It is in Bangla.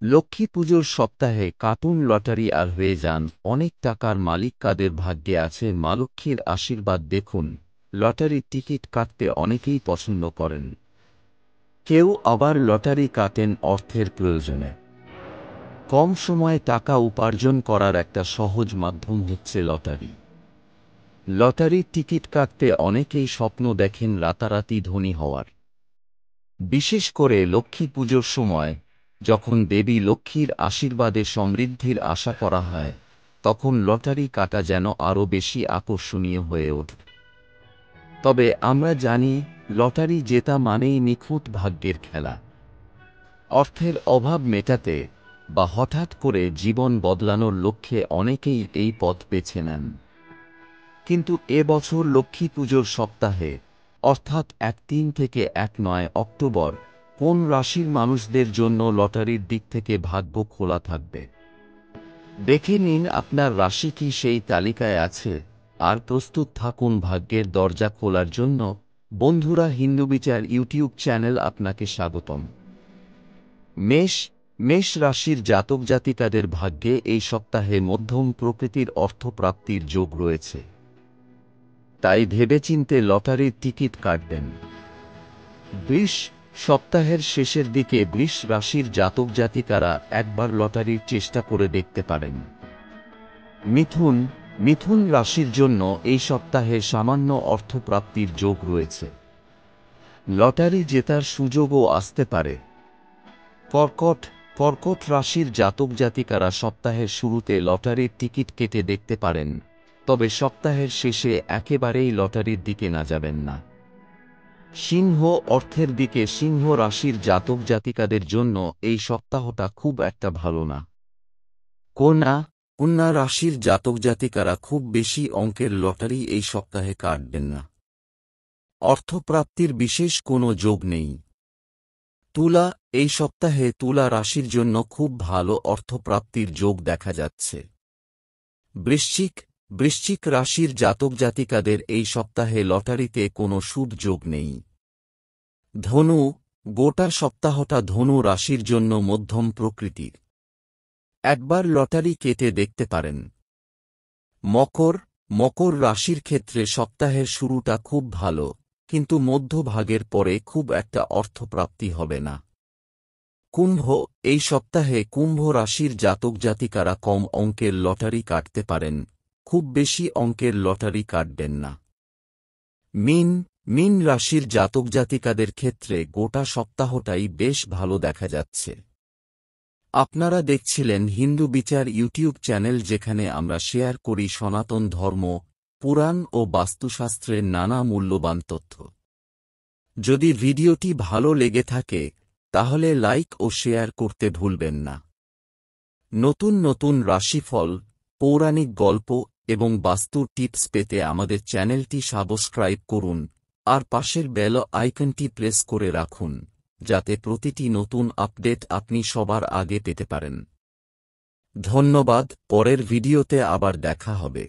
লক্ষ্মী পুজোর সপ্তাহে কার্টুন লটারি আর হয়ে যান অনেক টাকার মালিক। কাদের ভাগ্যে আছে মা লক্ষ্মীর আশীর্বাদ দেখুন। লটারির টিকিট কাটতে অনেকেই পছন্দ করেন, কেউ আবার লটারি কাটেন অর্থের প্রয়োজনে। কম সময়ে টাকা উপার্জন করার একটা সহজ মাধ্যম হচ্ছে লটারি। লটারির টিকিট কাটতে অনেকেই স্বপ্ন দেখেন রাতারাতি ধনী হওয়ার। বিশেষ করে লক্ষ্মী পুজোর সময়, যখন দেবী লক্ষ্মীর আশীর্বাদে সমৃদ্ধির আশা করা হয়, তখন লটারি কাটা যেন আরও বেশি আকর্ষণীয় হয়ে ওঠে। তবে আমরা জানি, লটারি জেতা মানেই নিখুঁত ভাগ্যের খেলা। অর্থের অভাব মেটাতে বা হঠাৎ করে জীবন বদলানোর লক্ষ্যে অনেকেই এই পথ বেছে নেন। কিন্তু এবছর লক্ষ্মী পুজোর সপ্তাহে, অর্থাৎ ১-৩ থেকে ১-৯ অক্টোবর, কোন রাশির মানুষদের জন্য লটারির দিক থেকে ভাগ্য খোলা থাকবে? দেখে নিন আপনার রাশি কি সেই তালিকায় আছে, আর প্রস্তুত থাকুন ভাগ্যের দরজা খোলার জন্য। বন্ধুরা, হিন্দু বিচার ইউটিউব চ্যানেল আপনাকে স্বাগতম। মেষ মেষ রাশির জাতক জাতিকাদের ভাগ্যে এই সপ্তাহে মধ্যম প্রকৃতির অর্থপ্রাপ্তির যোগ রয়েছে, তাই ভেবেচিন্তে লটারির টিকিট কাটবেন। বৃষ সপ্তাহের শেষের দিকে বৃষ রাশির জাতক জাতিকারা একবার লটারির চেষ্টা করে দেখতে পারেন। মিথুন মিথুন রাশির জন্য এই সপ্তাহে সামান্য অর্থপ্রাপ্তির যোগ রয়েছে, লটারি জেতার সুযোগও আসতে পারে। কর্কট কর্কট রাশির জাতক জাতিকারা সপ্তাহের শুরুতে লটারির টিকিট কেটে দেখতে পারেন, তবে সপ্তাহের শেষে একেবারেই লটারির দিকে না যাবেন না। সিংহ অর্থের দিকে সিংহ রাশির জাতক জাতিকাদের জন্য এই সপ্তাহটা খুব একটা ভালো না। কন্যা রাশির জাতক জাতিকারা খুব বেশি অঙ্কের লটারি এই সপ্তাহে কাটবেন না। অর্থপ্রাপ্তির বিশেষ কোনো যোগ নেই। তুলা এই সপ্তাহে তুলা রাশির জন্য খুব ভালো অর্থপ্রাপ্তির যোগ দেখা যাচ্ছে। বৃশ্চিক রাশির জাতক জাতিকাদের এই সপ্তাহে লটারিতে কোনো সুদ যোগ নেই। ধনু গোটা সপ্তাহটা ধনু রাশির জন্য মধ্যম প্রকৃতির, একবার লটারি কেটে দেখতে পারেন। মকর রাশির ক্ষেত্রে সপ্তাহের শুরুটা খুব ভালো, কিন্তু মধ্যভাগের পরে খুব একটা অর্থপ্রাপ্তি হবে না। কুম্ভ এই সপ্তাহে কুম্ভ রাশির জাতক জাতিকারা কম অঙ্কের লটারি কাটতে পারেন, খুব বেশি অঙ্কের লটারি কাটবেন না। মীন রাশির জাতক জাতিকাদের ক্ষেত্রে গোটা সপ্তাহটাই বেশ ভালো দেখা যাচ্ছে। আপনারা দেখছিলেন হিন্দু বিচার ইউটিউব চ্যানেল, যেখানে আমরা শেয়ার করি সনাতন ধর্ম, পুরাণ ও বাস্তুশাস্ত্রের নানা মূল্যবান তথ্য। যদি ভিডিওটি ভালো লেগে থাকে, তাহলে লাইক ও শেয়ার করতে ভুলবেন না। নতুন রাশিফল, পৌরাণিক গল্প এবং বাস্তুর টিপস পেতে আমাদের চ্যানেলটি সাবস্ক্রাইব করুন, আর পাশের বেল আইকনটি প্রেস করে রাখুন, যাতে প্রতিটি নতুন আপডেট আপনি সবার আগে পেতে পারেন। ধন্যবাদ। পরের ভিডিওতে আবার দেখা হবে।